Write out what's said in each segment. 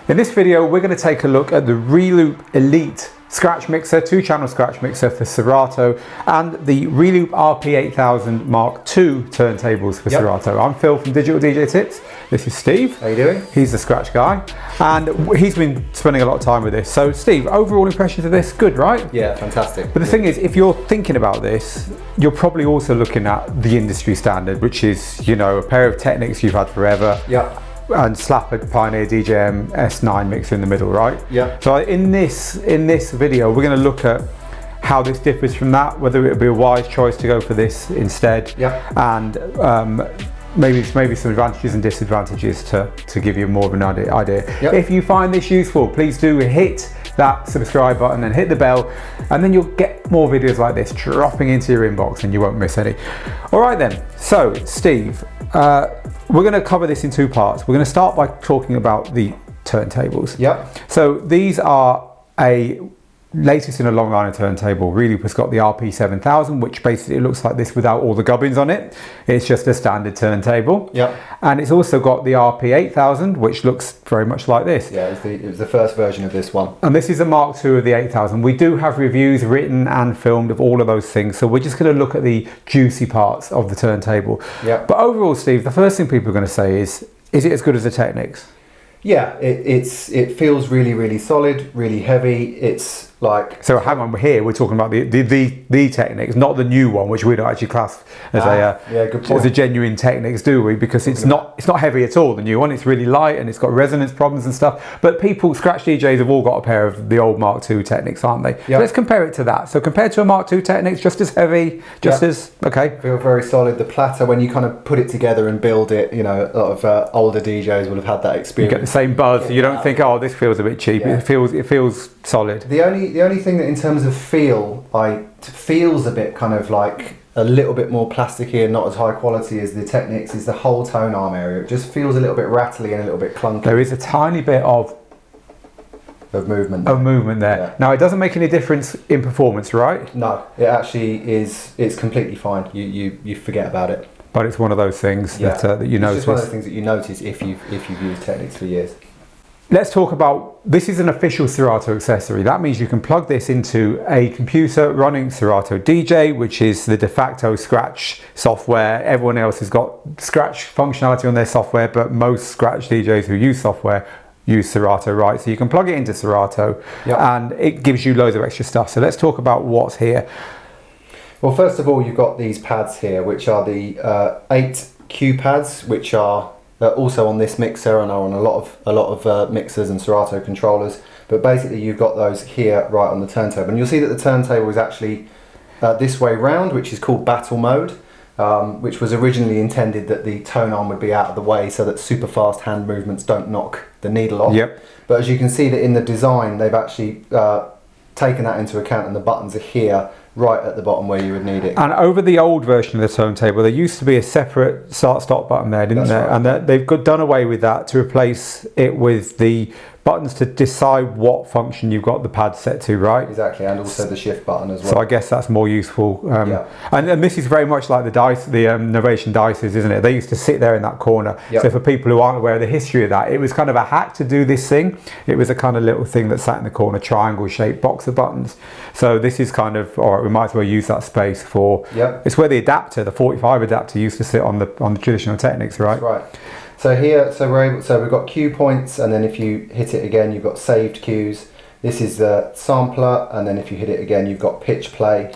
In this video, we're going to take a look at the Reloop Elite scratch mixer, 2-channel scratch mixer for Serato, and the Reloop RP-8000Mk2 turntables for Serato. I'm Phil from Digital DJ Tips. This is Steve. How you doing? He's the scratch guy, and he's been spending a lot of time with this. So Steve, overall impressions of this, good, right? Yeah, fantastic. But the thing is, if you're thinking about this, you're probably also looking at the industry standard, which is, you know, a pair of Technics you've had forever. Yeah. And slap a Pioneer DJM S9 mixer in the middle, right? Yeah. So in this video, we're going to look at how this differs from that, whether it would be a wise choice to go for this instead, and maybe some advantages and disadvantages to give you more of an idea. If you find this useful, please do hit that subscribe button and hit the bell, and then you'll get more videos like this dropping into your inbox and you won't miss any. All right then, so Steve, we're going to cover this in two parts. We're going to start by talking about the turntables. So these are a latest in a long line of turntable. Reloop has got the RP-8000, which basically looks like this without all the gubbins on it. It's just a standard turntable. And it's also got the RP-8000, which looks very much like this. Yeah, it was the first version of this one. And this is a Mark II of the 8000. We do have reviews written and filmed of all of those things, so we're just going to look at the juicy parts of the turntable. But overall, Steve, the first thing people are going to say is it as good as the Technics? Yeah, it feels really solid, really heavy. It's like, so hang on, we're talking about the Technics, not the new one, which we don't actually class as as a genuine Technics, do we? Because it's not heavy at all, the new one. It's really light and it's got resonance problems and stuff. But people, scratch DJs, have all got a pair of the old Mark II Technics, aren't they? So let's compare it to that. So compared to a Mark II Technics, just as heavy, just as feel very solid. The platter, when you kind of put it together and build it, you know, a lot of older DJs will have had that experience. You get the same buzz. You don't think, oh, this feels a bit cheap. It feels solid. The only thing that in terms of feel, feels a bit kind of like a little bit more plasticky and not as high quality as the Technics is the whole tone arm area. It just feels a little bit rattly and a little bit clunky. There is a tiny bit of movement there. Now, it doesn't make any difference in performance, right? No, it actually is. It's completely fine. You forget about it. But it's one of those things that you notice. It's just one of those things that you notice if you've used Technics for years. Let's talk about, this is an official Serato accessory. That means you can plug this into a computer running Serato DJ, which is the de facto scratch software. Everyone else has got scratch functionality on their software, but most scratch DJs who use software use Serato, right? So you can plug it into Serato and it gives you loads of extra stuff. So let's talk about what's here. Well, first of all, you've got these pads here, which are the 8 Q pads, which are also on this mixer and are on a lot of mixers and Serato controllers. But basically, you've got those here right on the turntable, and you'll see that the turntable is actually this way round, which is called battle mode, which was originally intended that the tone arm would be out of the way so that super fast hand movements don't knock the needle off. But as you can see that in the design, they've actually taken that into account, and the buttons are here right at the bottom where you would need it. And over the old version of the turntable, there used to be a separate start-stop button there, didn't there? Right. And they've done away with that to replace it with the buttons to decide what function you've got the pad set to, right? Exactly, and also the shift button as well. So I guess that's more useful. And this is very much like the dice, the Novation dices, isn't it? They used to sit there in that corner. So for people who aren't aware of the history of that, it was kind of a hack to do this thing. It was a kind of little thing that sat in the corner, triangle-shaped box of buttons. So this is kind of, all right, we might as well use that space for. It's where the adapter, the 45 adapter, used to sit on the traditional Technics, right? That's right. So here, we've got cue points, and then if you hit it again, you've got saved cues. This is the sampler, and then if you hit it again, you've got pitch play.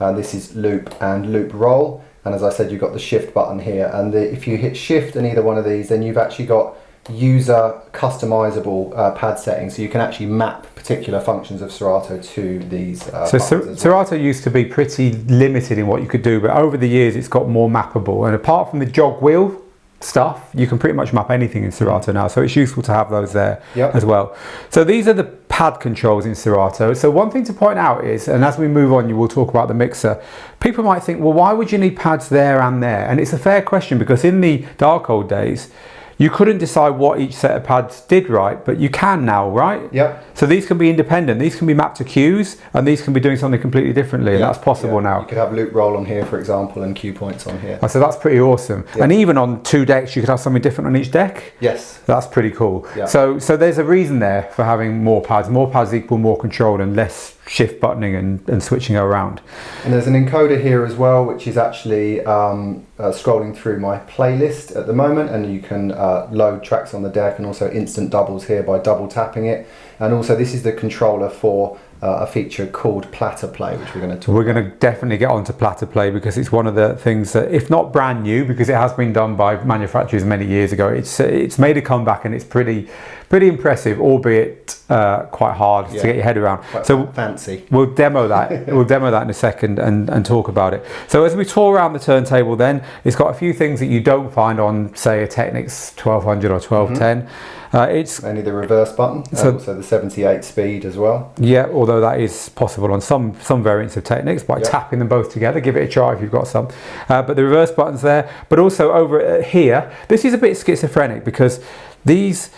This is loop and loop roll, and as I said, you've got the shift button here. And if you hit shift in either one of these, then you've actually got user customizable pad settings, so you can actually map particular functions of Serato to these so Serato used to be pretty limited in what you could do, but over the years it's got more mappable, and apart from the jog wheel stuff, you can pretty much map anything in Serato now, so it's useful to have those there as well. So these are the pad controls in Serato. So one thing to point out is, and as we move on you will talk about the mixer, people might think, well, why would you need pads there and there? And it's a fair question, because in the dark old days you couldn't decide what each set of pads did right, but you can now, right? Yep. So these can be independent. These can be mapped to cues, and these can be doing something completely differently. And that's possible now. You could have loop roll on here, for example, and cue points on here. So that's pretty awesome. Yep. And even on 2 decks, you could have something different on each deck. Yes. That's pretty cool. Yep. So there's a reason there for having more pads. More pads equal more control and less shift buttoning and switching around. And there's an encoder here as well, which is actually scrolling through my playlist at the moment, and you can load tracks on the deck, and also instant doubles here by double tapping it. And also this is the controller for a feature called Platter Play, which we're going to talk about. We're going to definitely get onto Platter Play, because it's one of the things that, if not brand new, because it has been done by manufacturers many years ago, it's made a comeback, and it's pretty impressive, albeit quite hard to get your head around. Quite so fancy. We'll demo that. We'll demo that in a second and talk about it. So as we tour around the turntable, then it's got a few things that you don't find on, say, a Technics 1200 or 1210. It's only the reverse button, so the 78 speed as well. Yeah, although that is possible on some variants of Technics by tapping them both together. Give it a try if you've got some. But the reverse button's there. But also over here, this is a bit schizophrenic, because these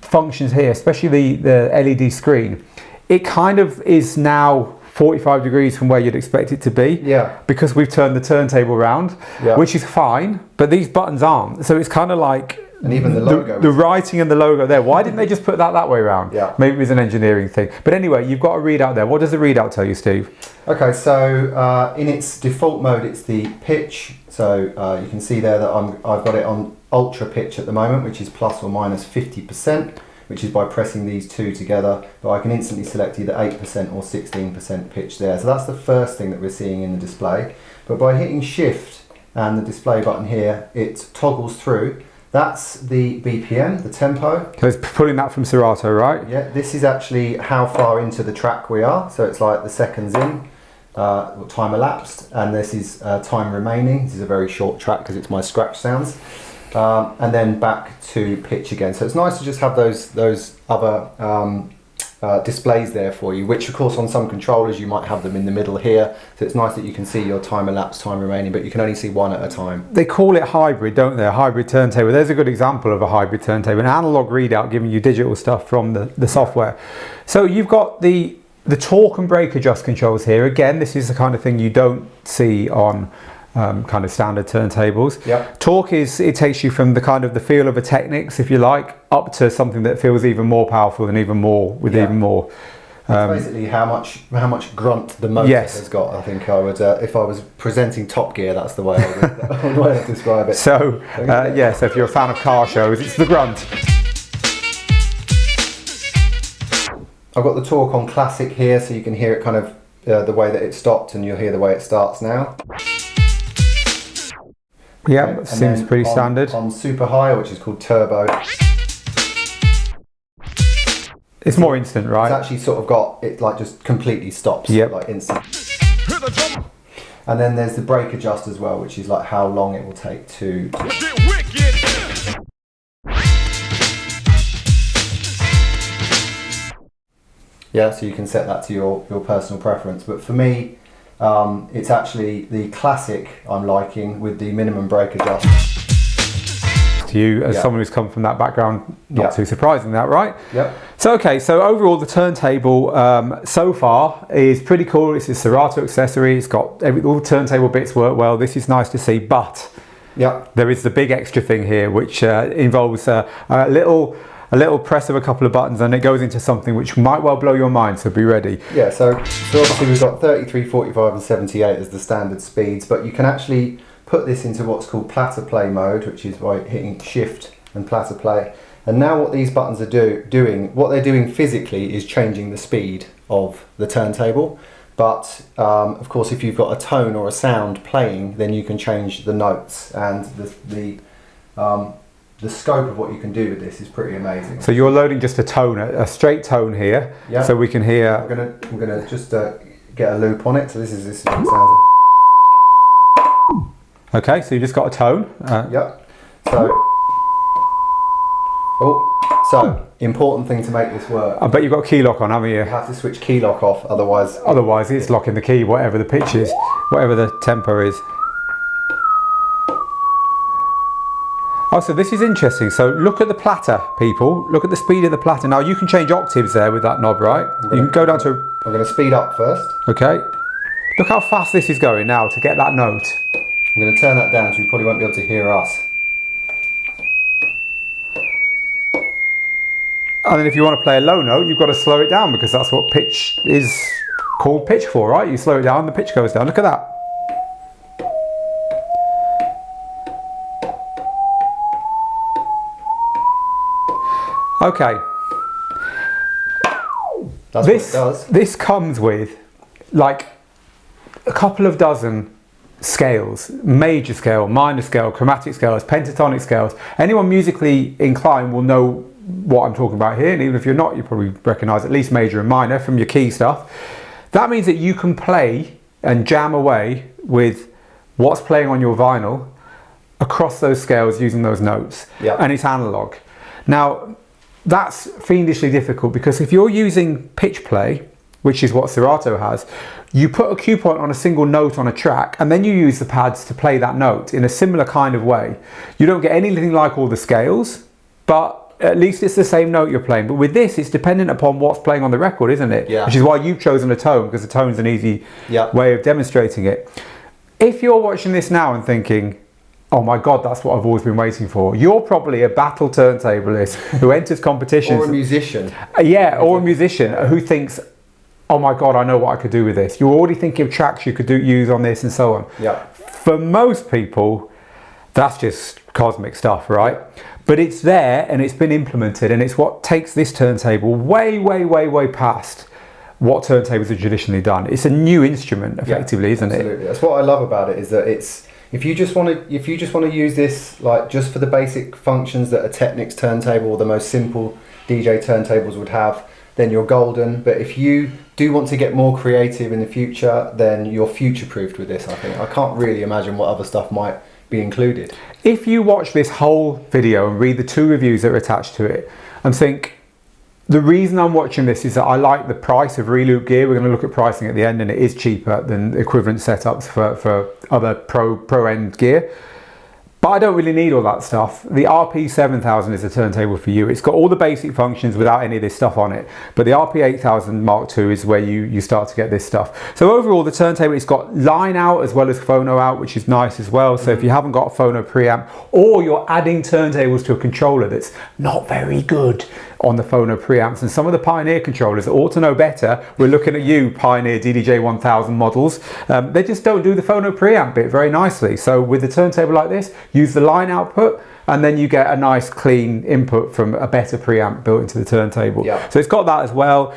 functions here, especially the LED screen, it kind of is now 45 degrees from where you'd expect it to be. Yeah. Because we've turned the turntable round, which is fine, but these buttons aren't. So it's kind of like, and even the logo. The writing and the logo there. Why didn't they just put that way around? Yeah. Maybe it was an engineering thing. But anyway, you've got a readout there. What does the readout tell you, Steve? Okay, so in its default mode, it's the pitch. So you can see there that I've got it on ultra pitch at the moment, which is plus or minus 50%, which is by pressing these two together. But I can instantly select either 8% or 16% pitch there. So that's the first thing that we're seeing in the display. But by hitting shift and the display button here, it toggles through. That's the BPM, the tempo. So it's pulling that from Serato, right? Yeah, this is actually how far into the track we are. So it's like the seconds in, time elapsed, and this is time remaining. This is a very short track because it's my scratch sounds. And then back to pitch again. So it's nice to just have those other displays there for you, which of course on some controllers you might have them in the middle here, so it's nice that you can see your time elapsed, time remaining, but you can only see one at a time. They call it hybrid, don't they? A hybrid turntable. There's a good example of a hybrid turntable, an analog readout giving you digital stuff from the software. So you've got the torque and brake adjust controls here. Again, this is the kind of thing you don't see on kind of standard turntables. Yep. Torque it takes you from the feel of a Technics, if you like, up to something that feels even more powerful and even more even more. That's basically how much grunt the motor has got. I think I would, if I was presenting Top Gear, that's the way I would describe it. So so if you're a fan of car shows, it's the grunt. I've got the torque on classic here, so you can hear it kind of the way that it stopped, and you'll hear the way it starts now. Yeah, okay. Seems pretty standard. On super high, which is called turbo, it's more instant, right? It's actually sort of got it like just completely stops, like instant. And then there's the brake adjust as well, which is like how long it will take to. Yeah, so you can set that to your personal preference. But for me, it's actually the classic I'm liking with the minimum brake adjust. To you, as someone who's come from that background, not too surprising that, right? Yep. So okay, so overall the turntable so far is pretty cool. It's a Serato accessory. It's got all the turntable bits work well. This is nice to see, but there is the big extra thing here, which involves a little press of a couple of buttons, and it goes into something which might well blow your mind, so be ready. Yeah, so obviously we've got 33, 45 and 78 as the standard speeds, but you can actually put this into what's called Platter Play mode, which is by hitting shift and Platter Play. And now what these buttons are what they're doing physically is changing the speed of the turntable. But of course, if you've got a tone or a sound playing, then you can change the notes, and the scope of what you can do with this is pretty amazing. So you're loading just a tone, a straight tone here, so we can hear. I'm gonna just get a loop on it. So this is what it sounds like. Okay, so you just got a tone. So important thing to make this work. I bet you've got key lock on, haven't you? You have to switch key lock off, otherwise. Otherwise, it's locking the key, whatever the pitch is, whatever the tempo is. Oh, so this is interesting. So look at the platter, people. Look at the speed of the platter. Now you can change octaves there with that knob, right? You can go down to... I'm going to speed up first. Okay. Look how fast this is going now to get that note. I'm going to turn that down so you probably won't be able to hear us. And then if you want to play a low note, you've got to slow it down because that's what pitch is called pitch for, right? You slow it down, the pitch goes down. Look at that. Okay. That's what it does. This comes with like a couple of dozen scales: major scale, minor scale, chromatic scales, pentatonic scales. Anyone musically inclined will know what I'm talking about here, and even if you're not, you probably recognize at least major and minor from your key stuff. That means that you can play and jam away with what's playing on your vinyl across those scales using those notes. Yeah. And it's analog. Now that's fiendishly difficult because if you're using pitch play, which is what Serato has, you put a cue point on a single note on a track and then you use the pads to play that note in a similar kind of way. You don't get anything like all the scales, but at least it's the same note you're playing. But with this, it's dependent upon what's playing on the record, isn't it? Yeah. Which is why you've chosen a tone, because the tone's an easy way of demonstrating it. If you're watching this now and thinking, oh my God, that's what I've always been waiting for, you're probably a battle turntablist who enters competitions. Or a musician. Yeah, or a musician who thinks, oh my God, I know what I could do with this. You're already thinking of tracks you could use on this and so on. Yeah. For most people, that's just cosmic stuff, right? But it's there and it's been implemented, and it's what takes this turntable way, way, way, way past what turntables have traditionally done. It's a new instrument, effectively, isn't it? Absolutely. That's what I love about it, is that it's, if you just want to use this like just for the basic functions that a Technics turntable or the most simple DJ turntables would have, then you're golden. But if you do want to get more creative in the future, then you're future-proofed with this, I think. I can't really imagine what other stuff might be included. If you watch this whole video and read the 2 reviews that are attached to it and think, the reason I'm watching this is that I like the price of Reloop gear. We're going to look at pricing at the end, and it is cheaper than equivalent setups for other pro end gear. But I don't really need all that stuff. The RP-7000 is a turntable for you. It's got all the basic functions without any of this stuff on it. But the RP-8000Mk2 is where you start to get this stuff. So overall, the turntable, it's got line out as well as phono out, which is nice as well. So if you haven't got a phono preamp, or you're adding turntables to a controller that's not very good on the phono preamps, and some of the Pioneer controllers ought to know better. We're looking at you, Pioneer DDJ-1000 models. They just don't do the phono preamp bit very nicely. So with a turntable like this, use the line output, and then you get a nice clean input from a better preamp built into the turntable. Yeah. So it's got that as well.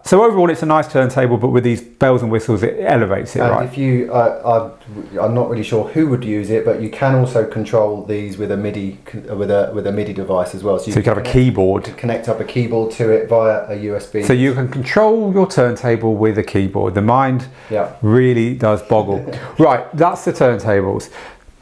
So overall, it's a nice turntable, but with these bells and whistles, it elevates it, and right? If you, I'm not really sure who would use it, but you can also control these with a MIDI with a MIDI device as well. So you can have a keyboard. Connect up a keyboard to it via a USB. So you can control your turntable with a keyboard. The mind really does boggle. Right, that's the turntables.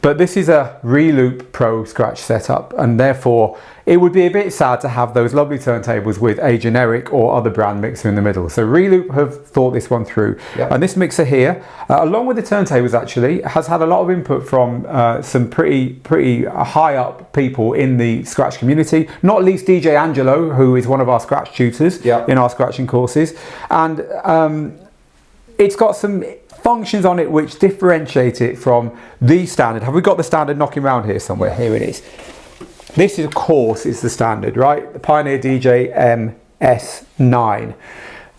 But this is a Reloop Pro scratch setup, and therefore it would be a bit sad to have those lovely turntables with a generic or other brand mixer in the middle. So Reloop have thought this one through. And this mixer here, along with the turntables actually, has had a lot of input from some pretty high up people in the scratch community, not least DJ Angelo, who is one of our scratch tutors in our scratching courses. And it's got some functions on it which differentiate it from the standard. Have we got the standard knocking around here somewhere? Here it is. This, of course, is the standard, right? The Pioneer DJ MS9.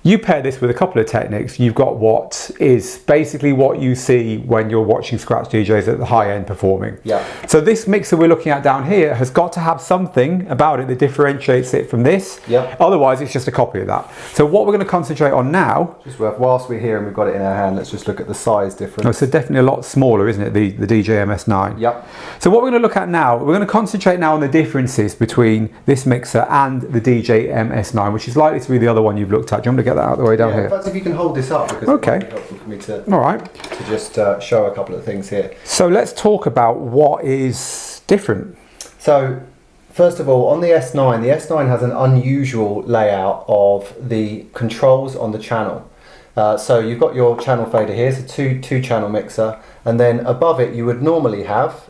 You pair this with a couple of Technics, you've got what is basically what you see when you're watching scratch DJs at the high end performing. So this mixer we're looking at down here has got to have something about it that differentiates it from this. Otherwise, it's just a copy of that. So what we're going to concentrate on now, just whilst we're here and we've got it in our hand, let's just look at the size difference. Oh, so definitely a lot smaller, isn't it? The DJ MS9. So what we're going to look at now, we're going to concentrate now on the differences between this mixer and the DJ MS9, which is likely to be the other one you've looked at. Do you want to get that out of the way down here? In fact, if you can hold this up, because it might be helpful for me to just show a couple of things here. So let's talk about what is different. So first of all, on the S9 has an unusual layout of the controls on the channel. So you've got your channel fader here, so two channel mixer, and then above it you would normally have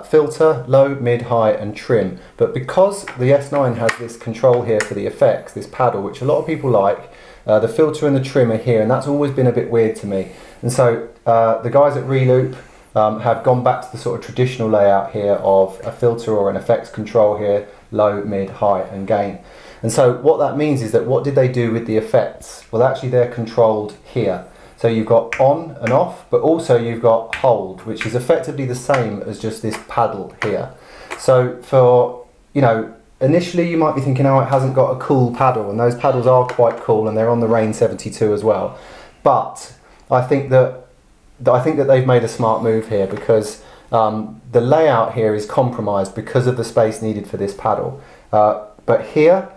filter, low, mid, high and trim. But because the S9 has this control here for the effects, this paddle, which a lot of people like, the filter and the trim are here, and that's always been a bit weird to me. And so the guys at Reloop have gone back to the sort of traditional layout here of a filter or an effects control here, low, mid, high and gain. And so what that means is that what did they do with the effects? Well, actually they're controlled here. So you've got on and off, but also you've got hold, which is effectively the same as just this paddle here. So for, you know, initially you might be thinking, oh, it hasn't got a cool paddle, and those paddles are quite cool and they're on the Rain 72 as well. But I think that they've made a smart move here, because the layout here is compromised because of the space needed for this paddle. But here,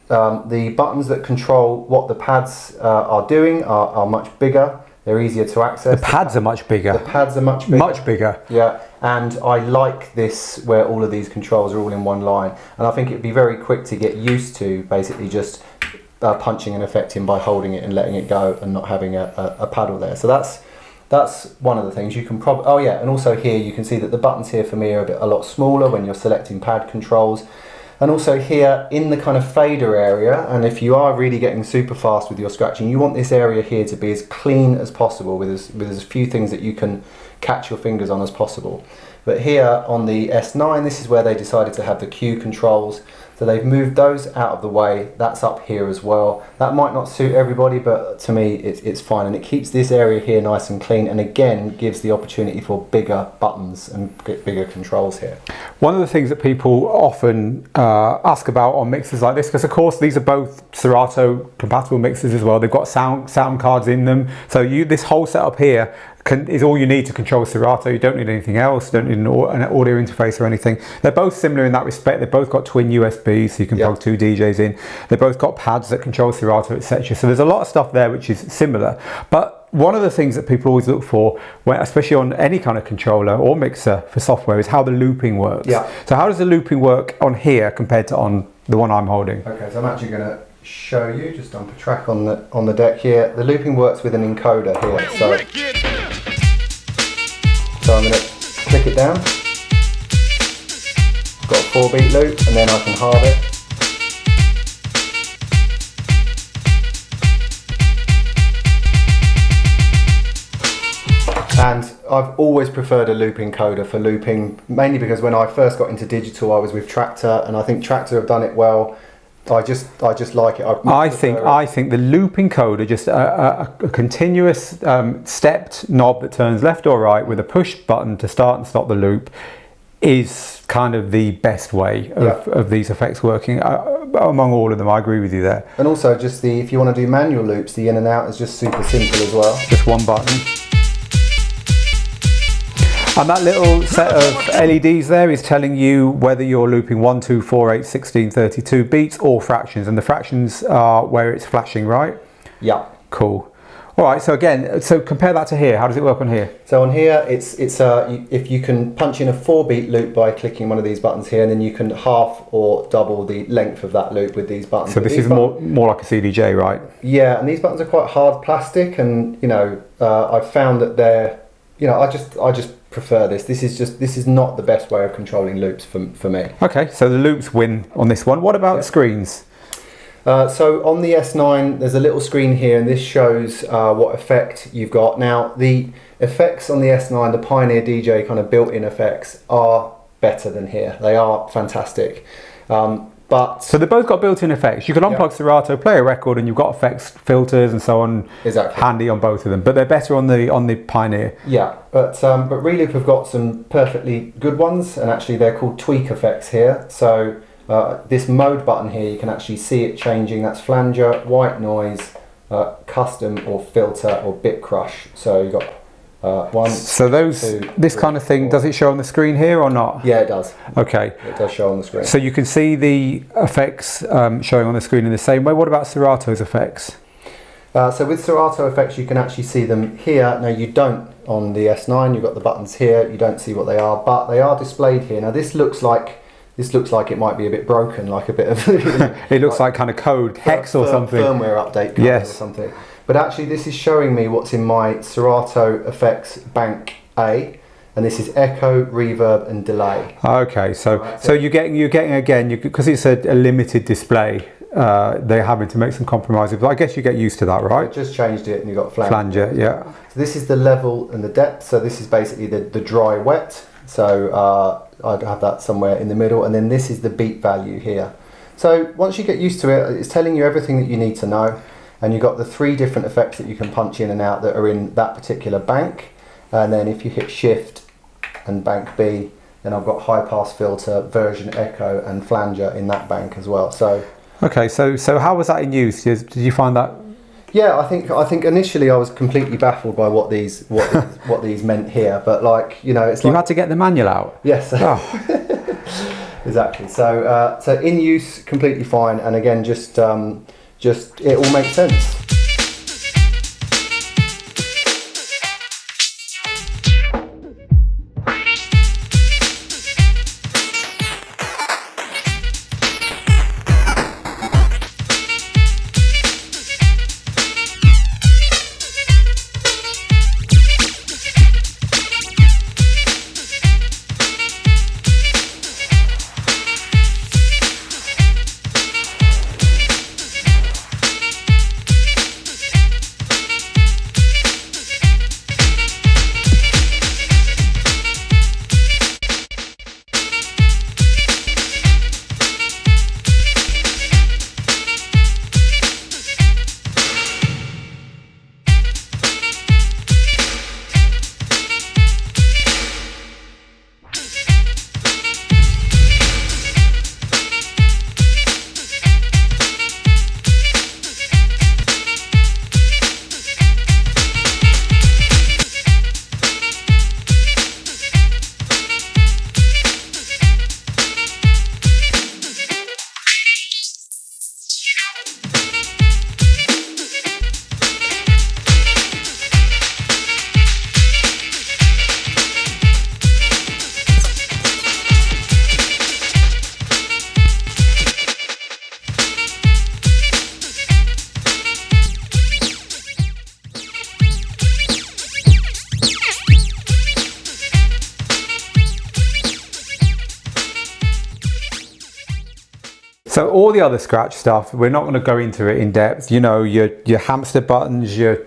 the buttons that control what the pads are doing are much bigger. They're easier to access. The pads are much bigger. The pads are much bigger. Much bigger. Yeah, and I like this where all of these controls are all in one line. And I think it'd be very quick to get used to basically just punching an effect in by holding it and letting it go and not having a paddle there. So that's one of the things you can probably. Oh yeah, and also here you can see that the buttons here for me are a lot smaller when you're selecting pad controls. And also here in the kind of fader area, and if you are really getting super fast with your scratching, you want this area here to be as clean as possible with as few things that you can catch your fingers on as possible. But here on the S9, this is where they decided to have the Q controls. So they've moved those out of the way. That's up here as well. That might not suit everybody, but to me it's fine, and it keeps this area here nice and clean, and again gives the opportunity for bigger buttons and bigger controls here. One of the things that people often ask about on mixers like this, because of course these are both Serato compatible mixers as well, they've got sound cards in them, so this whole setup here is all you need to control Serato. You don't need anything else, don't need an audio interface or anything. They're both similar in that respect. They've both got twin USBs, so you can plug two DJs in. They've both got pads that control Serato, etc. So there's a lot of stuff there which is similar. But one of the things that people always look for, especially on any kind of controller or mixer for software, is how the looping works. Yeah. So how does the looping work on here compared to on the one I'm holding? Okay, so I'm actually going to show you, just on the track on the deck here. The looping works with an encoder here. So I'm going to click it down. Got a 4-beat loop, and then I can halve it. And I've always preferred a loop encoder for looping, mainly because when I first got into digital I was with Traktor, and I think Traktor have done it well. I just like it. I think the loop encoder, just a continuous stepped knob that turns left or right with a push button to start and stop the loop, is kind of the best way of these effects working among all of them. I agree with you there. And also just if you want to do manual loops, the in and out is just super simple as well. Just one button. And that little set of LEDs there is telling you whether you're looping 1, 2, 4, 8, 16, 32 beats or fractions, and the fractions are where it's flashing, right? Yeah. Cool. All right, so again, so compare that to here. How does it work on here? So on here, it's if you can punch in a 4-beat loop by clicking one of these buttons here, and then you can half or double the length of that loop with these buttons. So this is more like a CDJ, right? Yeah, and these buttons are quite hard plastic, and you know, I've found that they're, you know, I just prefer this. This is not the best way of controlling loops for me. Okay, so the loops win on this one. What about screens? So on the S9 there's a little screen here, and this shows what effect you've got. Now the effects on the S9, the Pioneer DJ kind of built-in effects, are better than here. They are fantastic. So they've both got built-in effects. You can unplug Serato, play a record, and you've got effects, filters and so on handy on both of them, but they're better on the Pioneer. Yeah, but Reloop have got some perfectly good ones, and actually they're called tweak effects here. So this mode button here, you can actually see it changing. That's flanger, white noise, custom or filter or bit crush. So you've got one. So this kind of thing, 4. Does it show on the screen here or not? Yeah, it does. Okay. It does show on the screen. So you can see the effects showing on the screen in the same way. What about Serato's effects? So with Serato effects, you can actually see them here. Now you don't on the S9. You've got the buttons here. You don't see what they are, but they are displayed here. Now this looks like it might be a bit broken, like a bit of. It looks like kind of code hex or something. Firmware update. Yes. Or something. but actually this is showing me what's in my Serato effects bank A, and this is echo, reverb, and delay. Okay, so you're getting again, because it's a limited display. They're having to make some compromises, but I guess you get used to that, right? I just changed it, and you got flanger, yeah. So this is the level and the depth. So this is basically the dry wet. So I'd have that somewhere in the middle, and then this is the beat value here. So once you get used to it, it's telling you everything that you need to know, and you've got the 3 different effects that you can punch in and out that are in that particular bank. And then if you hit Shift and bank B, then I've got high pass filter, version echo, and flanger in that bank as well. So okay, so how was that in use? Did you find that? Yeah, I think initially I was completely baffled by what these meant here, but like, you know, it's you like, had to get the manual out. Yes. Oh. Exactly. So so in use, completely fine, and again, just it all makes sense. So all the other scratch stuff, we're not going to go into it in depth. You know, your hamster buttons, your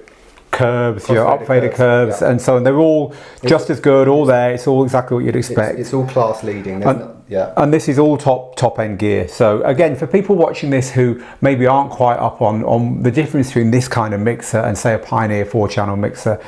curbs, your up-fader curves, and so on. They're all just as good, all there. It's all exactly what you'd expect. It's all class leading. And this is all top end gear. So again, for people watching this who maybe aren't quite up on the difference between this kind of mixer and say a Pioneer 4-channel mixer,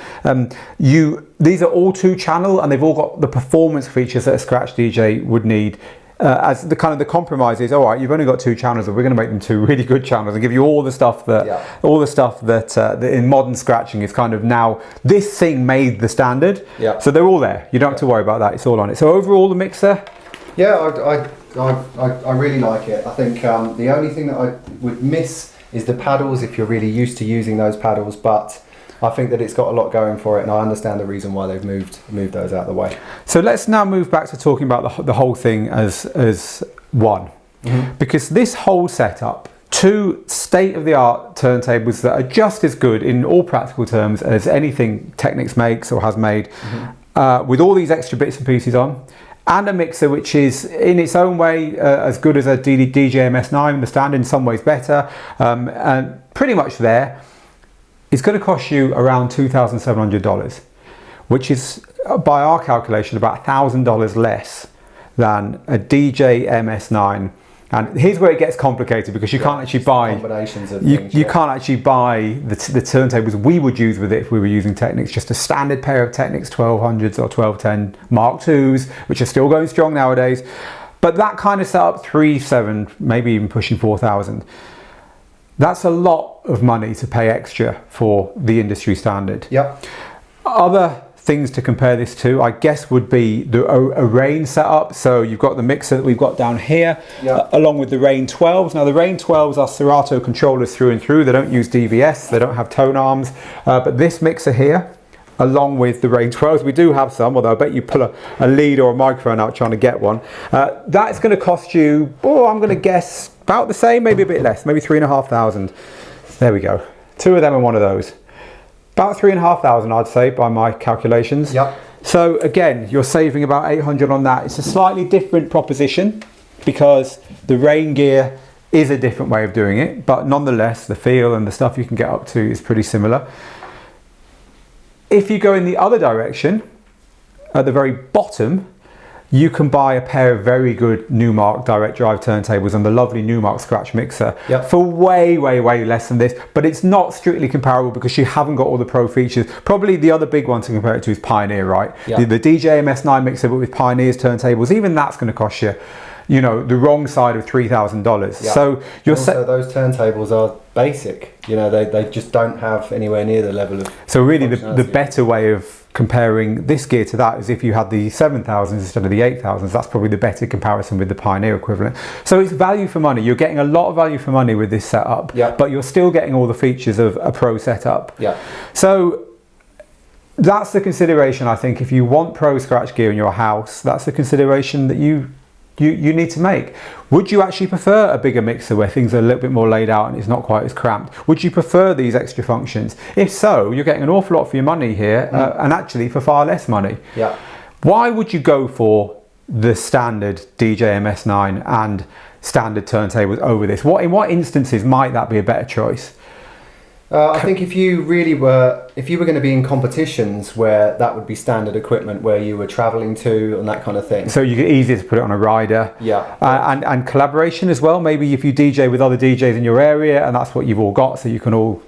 these are all 2-channel, and they've all got the performance features that a scratch DJ would need. As the compromise is, all right, you've only got 2 channels, but we're going to make them 2 really good channels and give you all the stuff that that in modern scratching is kind of now this thing made the standard. Yeah. So they're all there. You don't have to worry about that. It's all on it. So overall, the mixer. Yeah, I really like it. I think the only thing that I would miss is the paddles if you're really used to using those paddles, but I think that it's got a lot going for it, and I understand the reason why they've moved those out of the way. So let's now move back to talking about the whole thing as one, because this whole setup, 2 state-of-the-art turntables that are just as good in all practical terms as anything Technics makes or has made, with all these extra bits and pieces on, and a mixer which is in its own way as good as a DJ MS9, the standard in some ways better, and pretty much there. It's going to cost you around $2,700, which is, by our calculation, about $1,000 less than a DJ MS9. And here's where it gets complicated, because you can't actually buy combinations of things. You can't actually buy the turntables we would use with it if we were using Technics. Just a standard pair of Technics 1200s or 1210 Mark IIs, which are still going strong nowadays. But that kind of setup, 3,700, maybe even pushing 4,000. That's a lot of money to pay extra for the industry standard. Yep. Other things to compare this to, I guess, would be a Rain setup. So you've got the mixer that we've got down here, along with the Rain 12s. Now the Rain 12s are Serato controllers through and through. They don't use DVS, they don't have tone arms. But this mixer here, along with the Rain 12s, we do have some, although I bet you pull a lead or a microphone out trying to get one. That's going to cost you, I'm going to guess, about the same, maybe a bit less, maybe 3,500. There we go. 2 of them and 1 of those. About 3,500 I'd say by my calculations. Yep. So again, you're saving about 800 on that. It's a slightly different proposition because the rain gear is a different way of doing it, but nonetheless, the feel and the stuff you can get up to is pretty similar. If you go in the other direction, at the very bottom, you can buy a pair of very good Numark direct drive turntables and the lovely Numark scratch mixer for way less than this, but it's not strictly comparable because you haven't got all the pro features. Probably the other big one to compare it to is Pioneer, right? The DJ MS9 mixer, but with Pioneer's turntables, even that's going to cost you, you know, the wrong side of $3,000. So you're also those turntables are basic, you know, they just don't have anywhere near the level of. So really the better way of comparing this gear to that is if you had the 7,000s instead of the 8,000s. That's probably the better comparison with the Pioneer equivalent. So it's value for money. You're getting a lot of value for money with this setup, but you're still getting all the features of a pro setup. So that's the consideration, I think. If you want pro scratch gear in your house, that's the consideration that you need to make. Would you actually prefer a bigger mixer where things are a little bit more laid out and it's not quite as cramped? Would you prefer these extra functions? If so, you're getting an awful lot for your money here, and actually for far less money. Why would you go for the standard DJ MS9 and standard turntables over this? In what instances might that be a better choice? I think if you were going to be in competitions where that would be standard equipment where you were traveling to and that kind of thing. So you get easier to put it on a rider. And collaboration as well. Maybe if you DJ with other DJs in your area and that's what you've all got, so you can all.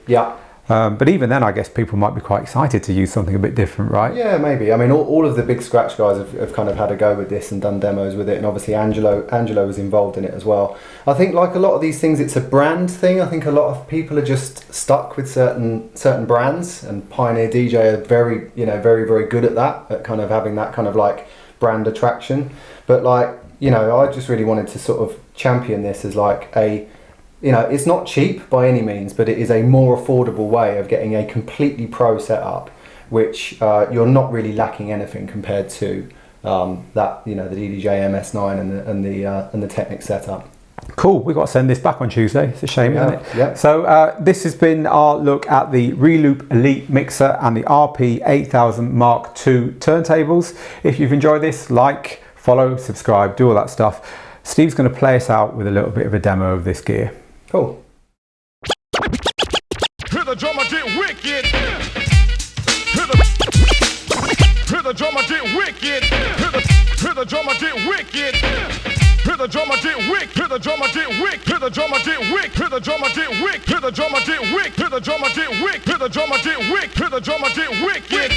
But even then, I guess people might be quite excited to use something a bit different, right? Yeah, maybe. I mean, all of the big scratch guys have kind of had a go with this and done demos with it, and obviously Angelo was involved in it as well. I think like a lot of these things, it's a brand thing. I think a lot of people are just stuck with certain brands, and Pioneer DJ are very good at that, at kind of having that kind of like brand attraction. But like, you know, I just really wanted to sort of champion this as like a, you know, it's not cheap by any means, but it is a more affordable way of getting a completely pro setup, which you're not really lacking anything compared to that, you know, the DJ MS9 and the Technic setup. Cool, we've got to send this back on Tuesday. It's a shame, isn't it? So this has been our look at the Reloop Elite Mixer and the RP-8000Mk2 turntables. If you've enjoyed this, like, follow, subscribe, do all that stuff. Steve's going to play us out with a little bit of a demo of this gear. Cool. Hear the drummer get wicked. Hear the drummer get wicked. Hear the drummer get wicked. Hear the drummer get wicked. Hear the drummer get wicked. Hear the drummer get wicked. Hear the drummer get wicked. Hear the drummer get wicked. Hear the drummer get wicked. Hear the drummer get wicked. Hear the drummer get wicked.